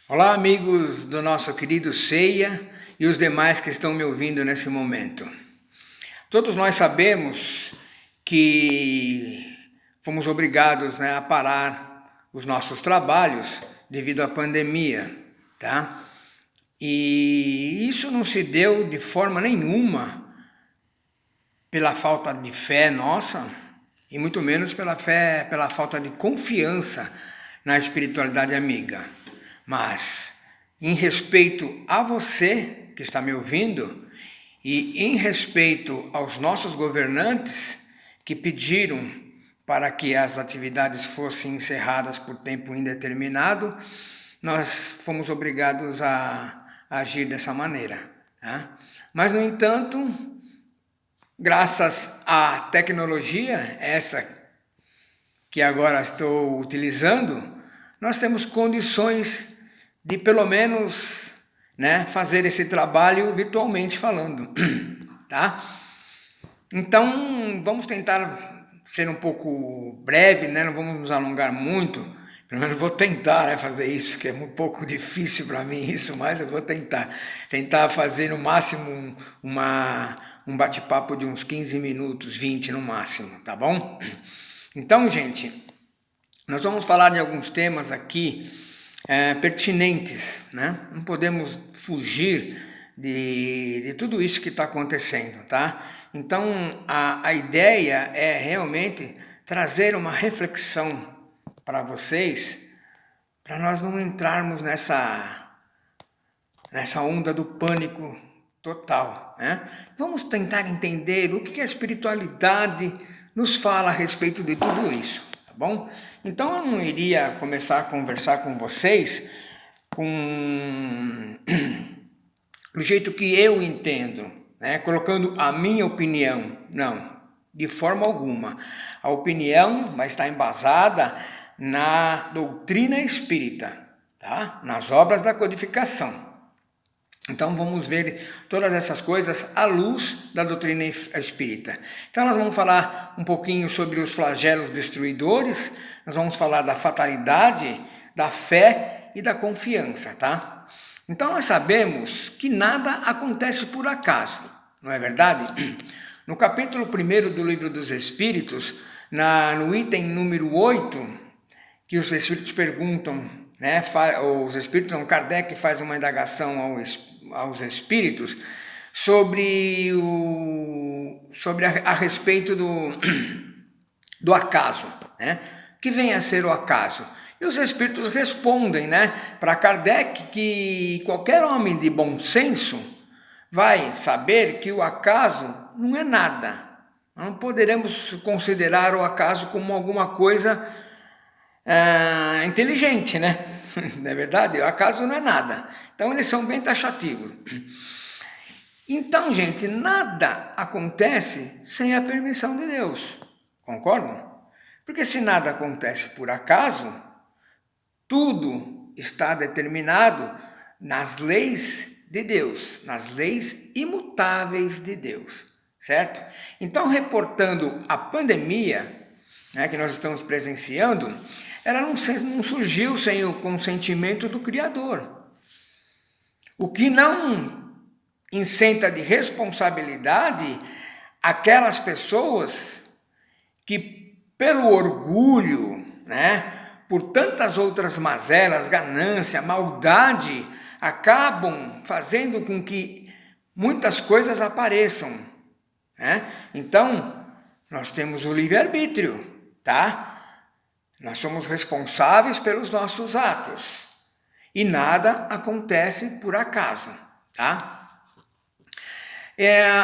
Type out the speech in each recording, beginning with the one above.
Olá, amigos do nosso querido Ceia e os demais que estão me ouvindo nesse momento. Todos nós sabemos que fomos obrigados, a parar os nossos trabalhos devido à pandemia, tá? E isso não se deu de forma nenhuma pela falta de fé nossa e muito menos pela falta de confiança na espiritualidade amiga. Mas, em respeito a você que está me ouvindo e em respeito aos nossos governantes que pediram para que as atividades fossem encerradas por tempo indeterminado, nós fomos obrigados a agir dessa maneira. Tá? Mas, no entanto, graças à tecnologia, essa que agora estou utilizando, nós temos condições de pelo menos fazer esse trabalho virtualmente falando, tá? Então vamos tentar ser um pouco breve, não vamos nos alongar muito, pelo menos vou tentar fazer isso, que é um pouco difícil para mim isso, mas eu vou tentar fazer no máximo um bate-papo de uns 15 minutos, 20 no máximo, tá bom? Então, gente, nós vamos falar de alguns temas aqui pertinentes, Não podemos fugir de tudo isso que está acontecendo, tá? Então, a ideia é realmente trazer uma reflexão para vocês, para nós não entrarmos nessa onda do pânico total, Vamos tentar entender o que a espiritualidade nos fala a respeito de tudo isso. Bom, então eu não iria começar a conversar com vocês do jeito que eu entendo, colocando a minha opinião. Não, de forma alguma. A opinião vai estar embasada na doutrina espírita, tá? Nas obras da codificação. Então vamos ver todas essas coisas à luz da doutrina espírita. Então nós vamos falar um pouquinho sobre os flagelos destruidores, nós vamos falar da fatalidade, da fé e da confiança, tá? Então nós sabemos que nada acontece por acaso, não é verdade? No capítulo 1 do Livro dos Espíritos, no item número 8, que os Espíritos perguntam, os Espíritos, Kardec faz uma indagação aos Espíritos sobre a respeito do acaso, que vem a ser o acaso. E os Espíritos respondem, para Kardec que qualquer homem de bom senso vai saber que o acaso não é nada. Não poderemos considerar o acaso como alguma coisa inteligente, Não é verdade? O acaso não é nada. Então eles são bem taxativos. Então, gente, nada acontece sem a permissão de Deus. Concordam? Porque se nada acontece por acaso, tudo está determinado nas leis de Deus, nas leis imutáveis de Deus, certo? Então, reportando a pandemia, que nós estamos presenciando, ela não surgiu sem o consentimento do Criador. O que não isenta de responsabilidade aquelas pessoas que, pelo orgulho, por tantas outras mazelas, ganância, maldade, acabam fazendo com que muitas coisas apareçam. Então, nós temos o livre-arbítrio, tá? Nós somos responsáveis pelos nossos atos. E nada acontece por acaso, tá?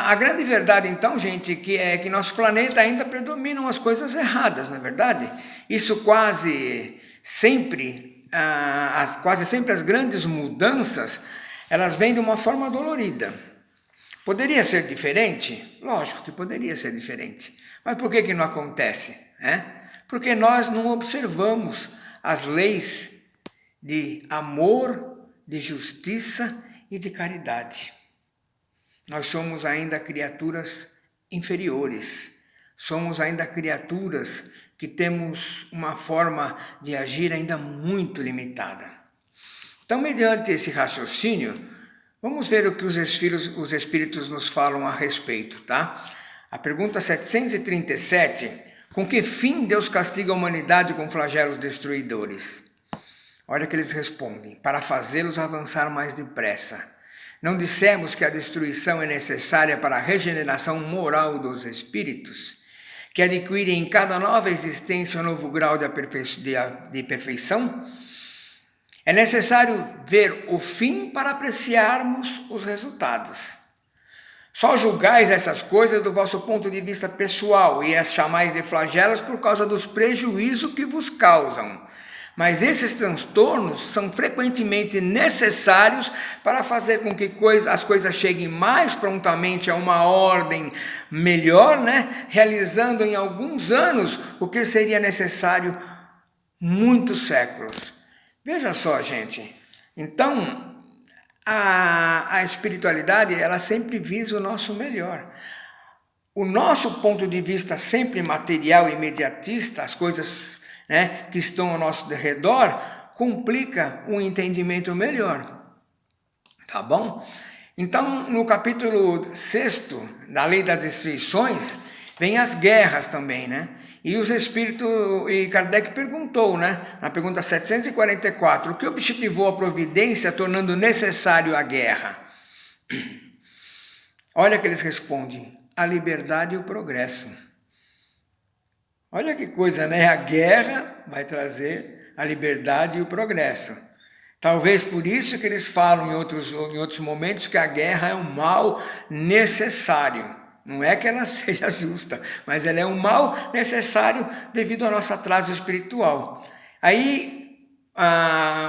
A grande verdade, então, gente, é que nosso planeta ainda predominam as coisas erradas, não é verdade? Isso quase sempre as grandes mudanças, elas vêm de uma forma dolorida. Poderia ser diferente? Lógico que poderia ser diferente. Mas por que não acontece? Porque nós não observamos as leis de amor, de justiça e de caridade. Nós somos ainda criaturas inferiores, somos ainda criaturas que temos uma forma de agir ainda muito limitada. Então, mediante esse raciocínio, vamos ver o que os Espíritos nos falam a respeito, tá? A pergunta 737, com que fim Deus castiga a humanidade com flagelos destruidores? Olha que eles respondem, para fazê-los avançar mais depressa. Não dissemos que a destruição é necessária para a regeneração moral dos espíritos, que adquirem em cada nova existência um novo grau de perfeição? É necessário ver o fim para apreciarmos os resultados. Só julgais essas coisas do vosso ponto de vista pessoal e as chamais de flagelos por causa dos prejuízos que vos causam. Mas esses transtornos são frequentemente necessários para fazer com que as coisas cheguem mais prontamente a uma ordem melhor, né? Realizando em alguns anos o que seria necessário muitos séculos. Veja só, gente. Então, a espiritualidade, ela sempre visa o nosso melhor. O nosso ponto de vista sempre material e imediatista, as coisas, né, que estão ao nosso redor, complica um entendimento melhor, tá bom? Então, no capítulo 6 da Lei das Destruições, vem as guerras também, né? E os Espíritos, e Kardec perguntou, né, na pergunta 744, o que objetivou a providência tornando necessário a guerra? Olha que eles respondem, a liberdade e o progresso. Olha que coisa, né? A guerra vai trazer a liberdade e o progresso. Talvez por isso que eles falam em outros momentos que a guerra é um mal necessário. Não é que ela seja justa, mas ela é um mal necessário devido ao nosso atraso espiritual. Aí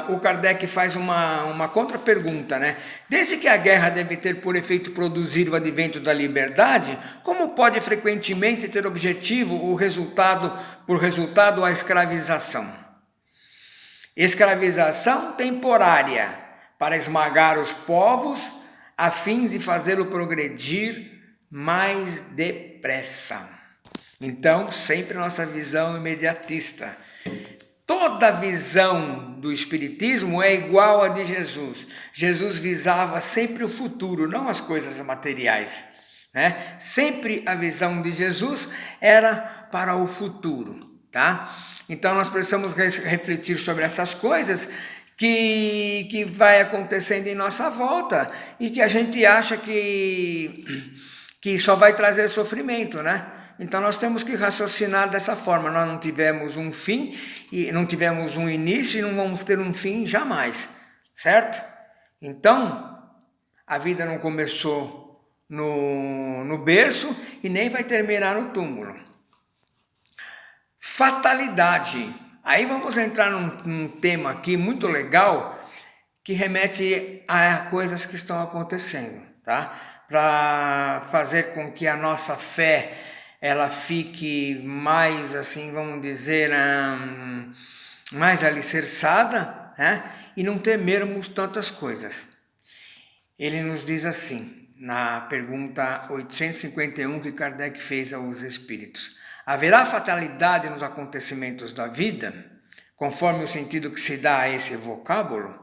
o Kardec faz uma contra-pergunta, né? Desde que a guerra deve ter por efeito produzir o advento da liberdade, como pode frequentemente ter objetivo por resultado a escravização? Escravização temporária para esmagar os povos a fim de fazê-lo progredir mais depressa. Então, sempre nossa visão imediatista. Toda a visão do Espiritismo é igual à de Jesus. Jesus visava sempre o futuro, não as coisas materiais, né? Sempre a visão de Jesus era para o futuro, tá? Então nós precisamos refletir sobre essas coisas que vai acontecendo em nossa volta e que a gente acha que só vai trazer sofrimento, né? Então nós temos que raciocinar dessa forma. Nós não tivemos um fim, e não tivemos um início e não vamos ter um fim jamais, certo? Então, a vida não começou no berço e nem vai terminar no túmulo. Fatalidade. Aí vamos entrar num tema aqui muito legal que remete a coisas que estão acontecendo, tá? Para fazer com que a nossa fé ela fique mais, assim, vamos dizer, mais alicerçada, né? E não temermos tantas coisas. Ele nos diz assim, na pergunta 851 que Kardec fez aos Espíritos. Haverá fatalidade nos acontecimentos da vida, conforme o sentido que se dá a esse vocábulo?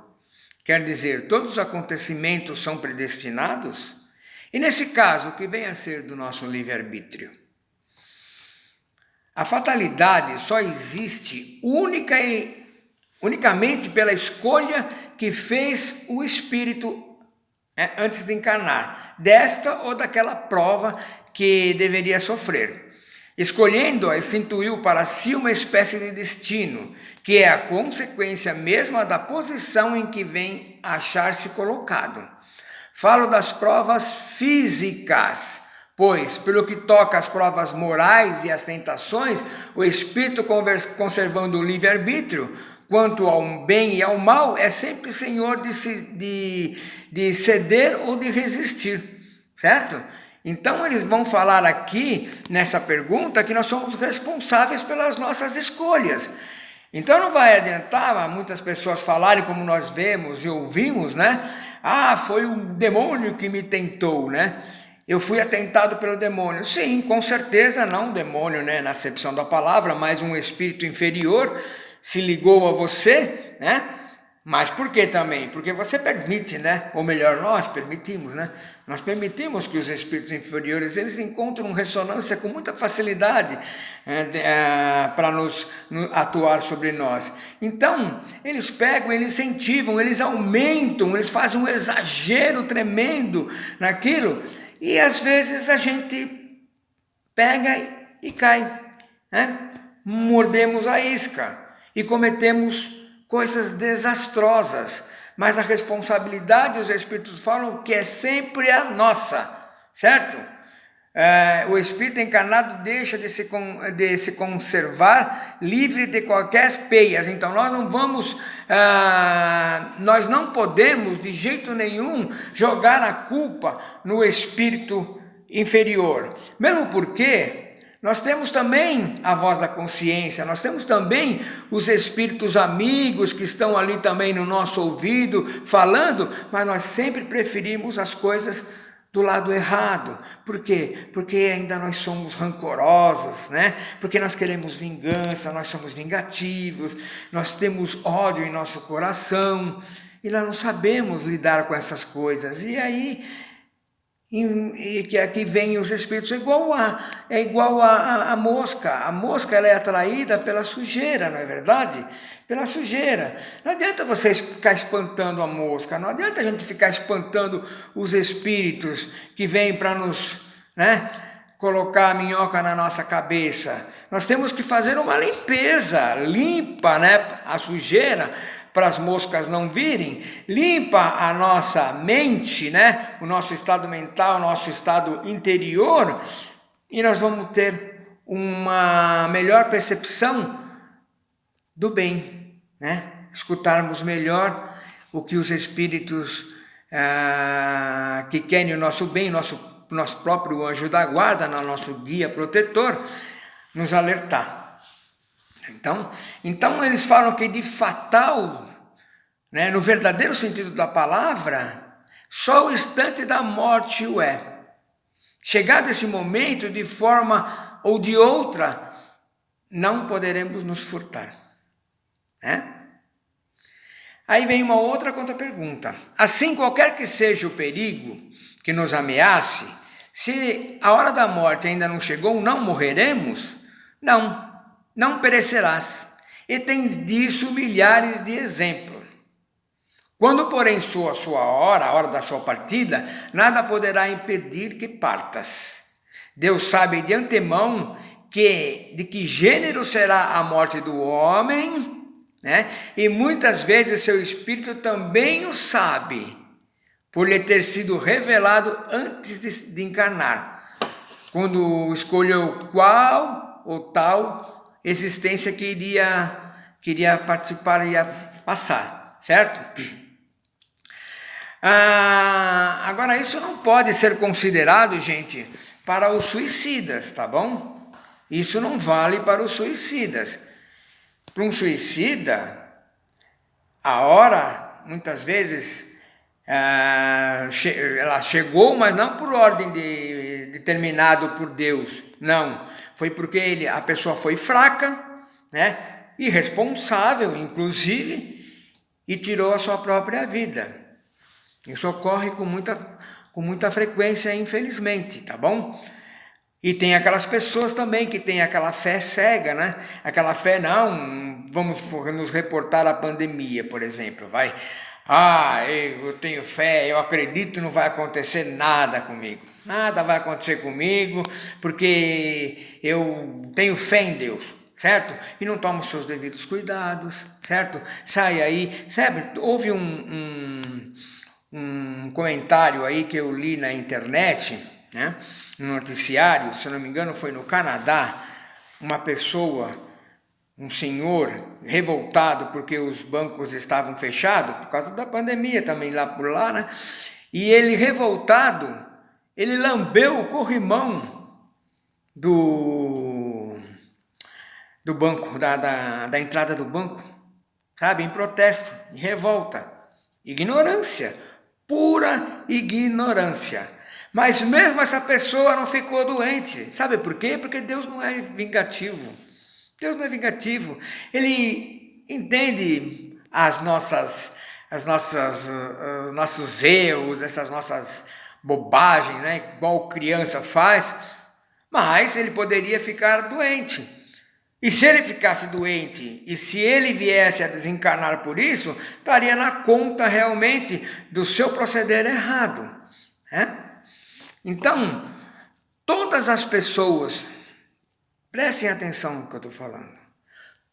Quer dizer, todos os acontecimentos são predestinados? E nesse caso, o que vem a ser do nosso livre-arbítrio? A fatalidade só existe unicamente pela escolha que fez o espírito antes de encarnar, desta ou daquela prova que deveria sofrer. Escolhendo-a, instituiu para si uma espécie de destino, que é a consequência mesma da posição em que vem achar-se colocado. Falo das provas físicas, pois, pelo que toca às provas morais e às tentações, o espírito, conservando o livre-arbítrio, quanto ao bem e ao mal, é sempre senhor de ceder ou de resistir, certo? Então, eles vão falar aqui, nessa pergunta, que nós somos responsáveis pelas nossas escolhas. Então, não vai adiantar muitas pessoas falarem, como nós vemos e ouvimos, né? Ah, foi o demônio que me tentou, né? Eu fui atentado pelo demônio. Sim, com certeza não demônio, né, na acepção da palavra, mas um espírito inferior se ligou a você, né, Mas por que também? Porque você permite, né? Ou melhor, nós permitimos, né? Nós permitimos que os espíritos inferiores, eles encontram ressonância com muita facilidade para atuar sobre nós. Então, eles pegam, eles incentivam, eles aumentam, eles fazem um exagero tremendo naquilo, e às vezes a gente pega e cai, né? Mordemos a isca e cometemos coisas desastrosas, mas a responsabilidade, os espíritos falam que é sempre a nossa, certo? O espírito encarnado deixa de se conservar livre de qualquer peias, então nós não podemos de jeito nenhum jogar a culpa no espírito inferior, mesmo porque nós temos também a voz da consciência, nós temos também os espíritos amigos que estão ali também no nosso ouvido falando, mas nós sempre preferimos as coisas do lado errado. Por quê? Porque ainda nós somos rancorosos, né? Porque nós queremos vingança, nós somos vingativos, nós temos ódio em nosso coração e nós não sabemos lidar com essas coisas. E aí e que aqui vem os espíritos, é igual a mosca. A mosca, ela é atraída pela sujeira, não é verdade? Pela sujeira. Não adianta você ficar espantando a mosca, não adianta a gente ficar espantando os espíritos que vêm para nos, né, colocar a minhoca na nossa cabeça. Nós temos que fazer uma limpeza, limpa, né, a sujeira, para as moscas não virem, limpa a nossa mente, né? O nosso estado mental, o nosso estado interior, e nós vamos ter uma melhor percepção do bem, né? Escutarmos melhor o que os espíritos que querem o nosso bem, nosso próprio anjo da guarda, nosso guia protetor, nos alertar. Então eles falam que de fatal, né, no verdadeiro sentido da palavra, só o instante da morte o é. Chegado esse momento, de forma ou de outra, não poderemos nos furtar, né? Aí vem uma outra contra-pergunta. Assim, qualquer que seja o perigo que nos ameace, se a hora da morte ainda não chegou, não morreremos? Não perecerás. E tens disso milhares de exemplos. Quando, porém, soa a sua hora, a hora da sua partida, nada poderá impedir que partas. Deus sabe de antemão de que gênero será a morte do homem, né? E muitas vezes seu espírito também o sabe, por lhe ter sido revelado antes de encarnar, quando escolheu qual ou tal existência que iria participar, iria passar, certo? Agora, isso não pode ser considerado, gente, para os suicidas, tá bom? Isso não vale para os suicidas. Para um suicida, a hora, muitas vezes, ela chegou, mas não por ordem determinado por Deus, não. Foi porque a pessoa foi fraca, né? Irresponsável, inclusive, e tirou a sua própria vida. Isso ocorre com muita frequência, infelizmente, tá bom? E tem aquelas pessoas também que têm aquela fé cega, né? Aquela fé, não, vamos nos reportar à pandemia, por exemplo, vai. Eu tenho fé, eu acredito, não vai acontecer nada comigo. Nada vai acontecer comigo, porque eu tenho fé em Deus, certo? E não toma os seus devidos cuidados, certo? Sai aí, sabe? Houve um comentário aí que eu li na internet, né? No noticiário, se não me engano foi no Canadá, uma pessoa, um senhor revoltado porque os bancos estavam fechados, por causa da pandemia também lá por lá, né? E ele revoltado, ele lambeu o corrimão do banco, da entrada do banco, sabe? Em protesto, em revolta, ignorância, pura ignorância. Mas mesmo essa pessoa não ficou doente. Sabe por quê? Porque Deus não é vingativo. Deus não é vingativo. Ele entende os nossos erros, essas nossas bobagens, né? Igual criança faz, mas ele poderia ficar doente. E se ele ficasse doente, e se ele viesse a desencarnar por isso, estaria na conta realmente do seu proceder errado, né? Então, todas as pessoas, prestem atenção no que eu estou falando,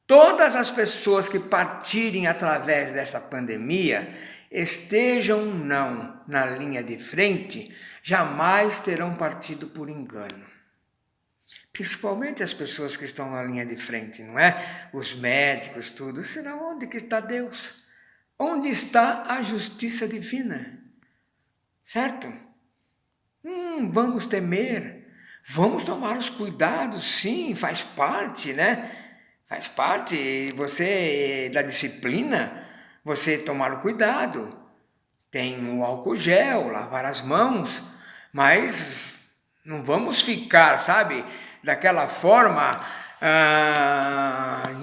todas as pessoas que partirem através dessa pandemia, estejam ou não na linha de frente, jamais terão partido por engano. Principalmente as pessoas que estão na linha de frente, não é? Os médicos, tudo. Senão, onde que está Deus? Onde está a justiça divina? Certo? Vamos temer, vamos tomar os cuidados, sim, faz parte, né? Faz parte da disciplina, você tomar o cuidado. Tem o álcool gel, lavar as mãos, mas não vamos ficar, sabe, daquela forma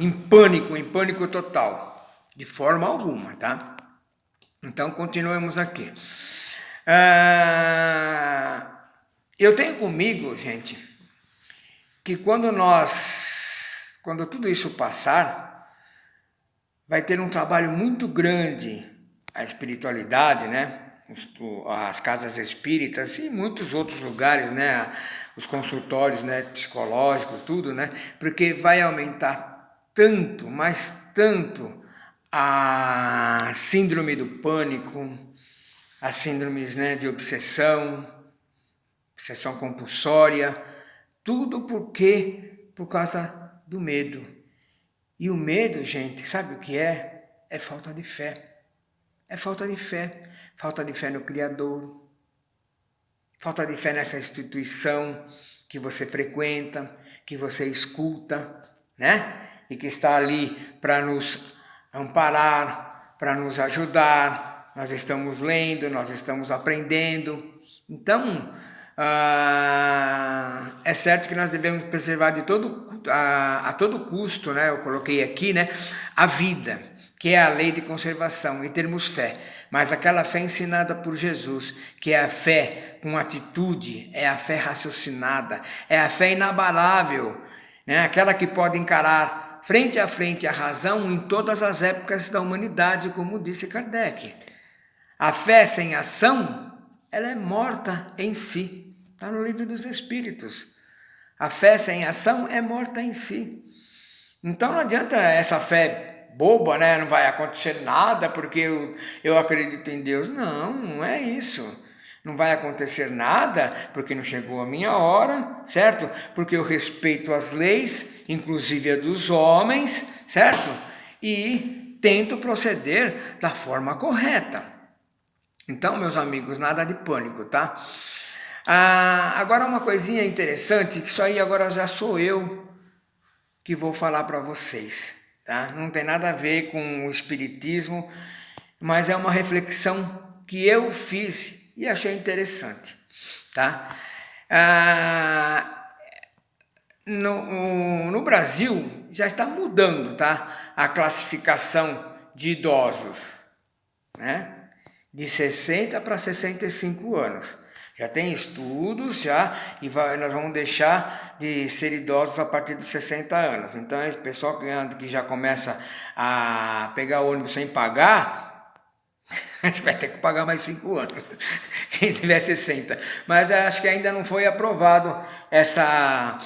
em pânico total, de forma alguma, tá? Então, continuemos aqui. Eu tenho comigo, gente, que quando tudo isso passar, vai ter um trabalho muito grande, a espiritualidade, né? As casas espíritas e muitos outros lugares, né? Os consultórios, né? Psicológicos, tudo, né? Porque vai aumentar tanto, mas tanto, a síndrome do pânico, as síndromes, né, de obsessão compulsória, tudo por causa do medo. E o medo, gente, sabe o que é? É falta de fé. É falta de fé. Falta de fé no Criador. Falta de fé nessa instituição que você frequenta, que você escuta, né? E que está ali para nos amparar, para nos ajudar. Nós estamos lendo, nós estamos aprendendo. Então, é certo que nós devemos preservar a todo custo, né? Eu coloquei aqui, né? A vida, que é a lei de conservação, e termos fé. Mas aquela fé ensinada por Jesus, que é a fé com atitude, é a fé raciocinada, é a fé inabalável, né? Aquela que pode encarar frente a frente a razão em todas as épocas da humanidade, como disse Kardec. A fé sem ação, ela é morta em si. Está no Livro dos Espíritos. A fé sem ação é morta em si. Então não adianta essa fé boba, né? Não vai acontecer nada porque eu acredito em Deus. Não é isso. Não vai acontecer nada porque não chegou a minha hora, certo? Porque eu respeito as leis, inclusive a dos homens, certo? E tento proceder da forma correta. Então, meus amigos, nada de pânico, tá? Agora uma coisinha interessante, que isso aí agora já sou eu que vou falar para vocês, tá? Não tem nada a ver com o espiritismo, mas é uma reflexão que eu fiz e achei interessante, tá? No Brasil já está mudando, tá? A classificação de idosos, né? De 60 para 65 anos. Já tem estudos, nós vamos deixar de ser idosos a partir dos 60 anos. Então, esse pessoal que já começa a pegar ônibus sem pagar, a gente vai ter que pagar mais 5 anos, quem tiver 60. Mas acho que ainda não foi aprovado essa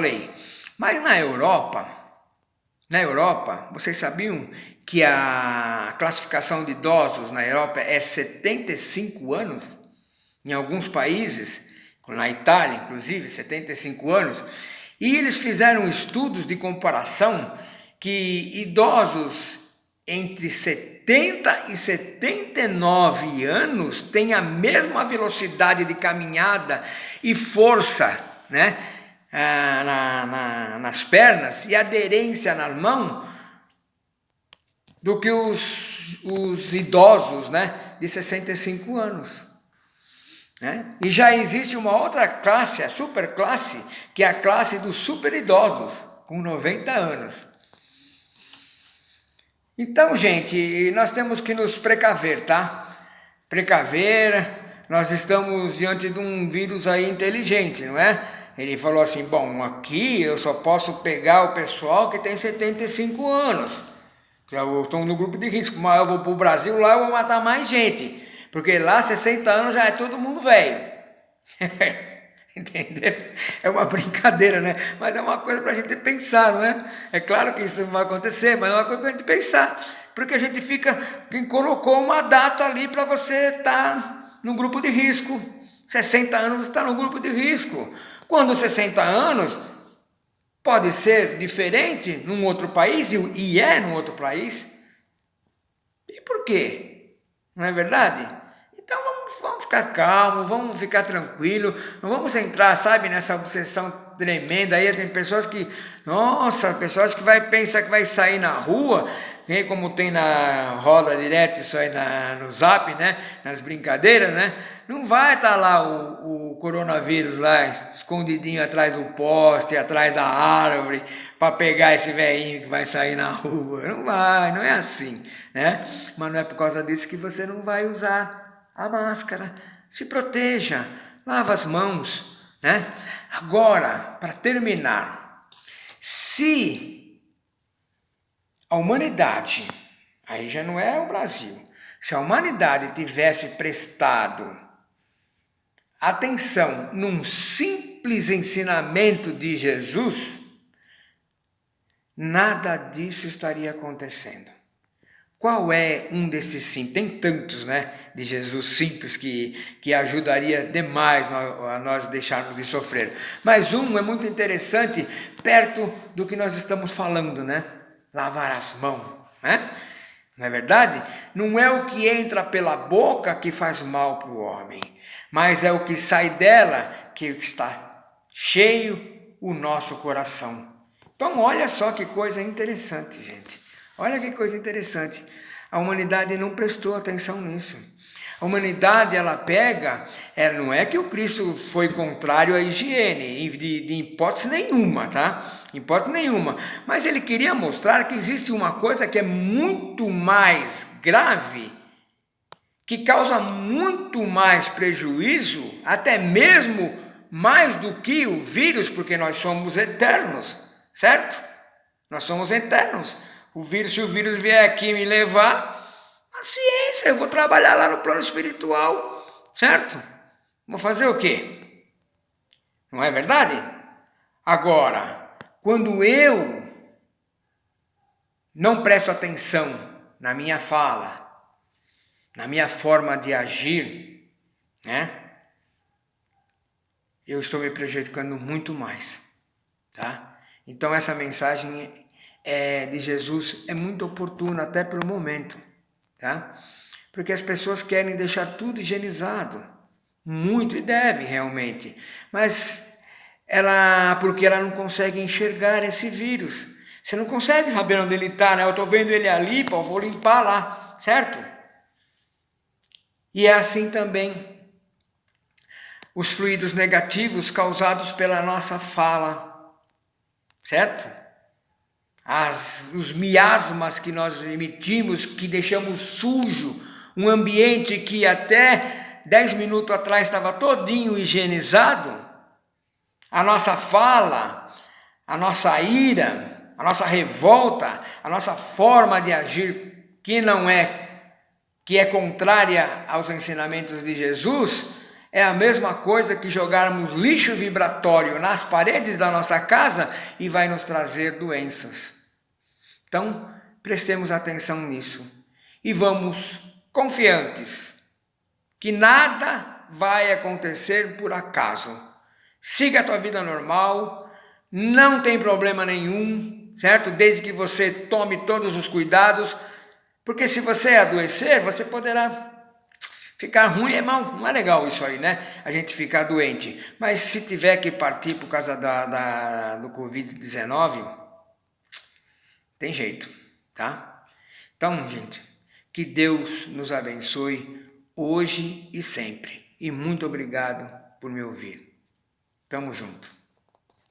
lei. Mas na Europa, vocês sabiam que a classificação de idosos na Europa é 75 anos? Em alguns países, na Itália inclusive, 75 anos. E eles fizeram estudos de comparação que idosos entre 70 e 79 anos têm a mesma velocidade de caminhada e força, né? Nas pernas e aderência na mão do que os idosos, né, de 65 anos. Né? E já existe uma outra classe, a superclasse, que é a classe dos superidosos, com 90 anos. Então, gente, nós temos que nos precaver, tá? Precaver, nós estamos diante de um vírus aí inteligente, não é? Ele falou assim, bom, aqui eu só posso pegar o pessoal que tem 75 anos, que estão no grupo de risco, mas eu vou para o Brasil, lá eu vou matar mais gente, porque lá 60 anos já é todo mundo velho. Entendeu? É uma brincadeira, né? Mas é uma coisa para a gente pensar, não é? É claro que isso não vai acontecer, mas é uma coisa para a gente pensar. Porque a gente fica, quem colocou uma data ali para você estar no grupo de risco. 60 anos você está no grupo de risco. Quando 60 anos, pode ser diferente num outro país, e é num outro país. E por quê? Não é verdade? Então vamos ficar calmo, vamos ficar tranquilo, não vamos entrar, sabe, nessa obsessão tremenda. Aí tem pessoas que, nossa, pessoas que vai pensar que vai sair na rua, como tem na roda direto isso aí no Zap, né, nas brincadeiras, né, não vai estar lá o coronavírus lá escondidinho atrás do poste, atrás da árvore, para pegar esse velhinho que vai sair na rua. Não vai, não é assim, né? Mas não é por causa disso que você não vai usar a máscara. Se proteja, lava as mãos, né? Agora, para terminar, se a humanidade, aí já não é o Brasil, se a humanidade tivesse prestado atenção num simples ensinamento de Jesus, nada disso estaria acontecendo. Qual é um desses sim? Tem tantos, né, de Jesus simples que ajudaria demais a nós deixarmos de sofrer. Mas um é muito interessante, perto do que nós estamos falando, né? Lavar as mãos, né? Não é verdade? Não é o que entra pela boca que faz mal para o homem, mas é o que sai dela que está cheio o nosso coração. Então olha só que coisa interessante, gente. Olha que coisa interessante. A humanidade não prestou atenção nisso. A humanidade, ela pega, não é que o Cristo foi contrário à higiene, de hipótese nenhuma, tá? Hipótese nenhuma. Mas ele queria mostrar que existe uma coisa que é muito mais grave, que causa muito mais prejuízo, até mesmo mais do que o vírus, porque nós somos eternos, certo? Nós somos eternos. Se o vírus vier aqui me levar, paciência, eu vou trabalhar lá no plano espiritual, certo? Vou fazer o quê? Não é verdade? Agora, quando eu não presto atenção na minha fala, na minha forma de agir, né? Eu estou me prejudicando muito mais, tá? Então essa mensagem de Jesus é muito oportuna até para o momento, tá? Porque as pessoas querem deixar tudo higienizado, muito, e devem realmente, mas porque ela não consegue enxergar esse vírus. Você não consegue saber onde ele está, né? Eu estou vendo ele ali, pô, vou limpar lá, certo? E é assim também os fluidos negativos causados pela nossa fala, certo? Os miasmas que nós emitimos, que deixamos sujo, um ambiente que até 10 minutos atrás estava todinho higienizado, a nossa fala, a nossa ira, a nossa revolta, a nossa forma de agir que é contrária aos ensinamentos de Jesus, é a mesma coisa que jogarmos lixo vibratório nas paredes da nossa casa e vai nos trazer doenças. Então, prestemos atenção nisso e vamos confiantes que nada vai acontecer por acaso. Siga a tua vida normal, não tem problema nenhum, certo? Desde que você tome todos os cuidados, porque se você adoecer, você poderá ficar ruim, não é legal isso aí, né? A gente ficar doente. Mas se tiver que partir por causa do Covid-19, tem jeito, tá? Então, gente, que Deus nos abençoe hoje e sempre. E muito obrigado por me ouvir. Tamo junto.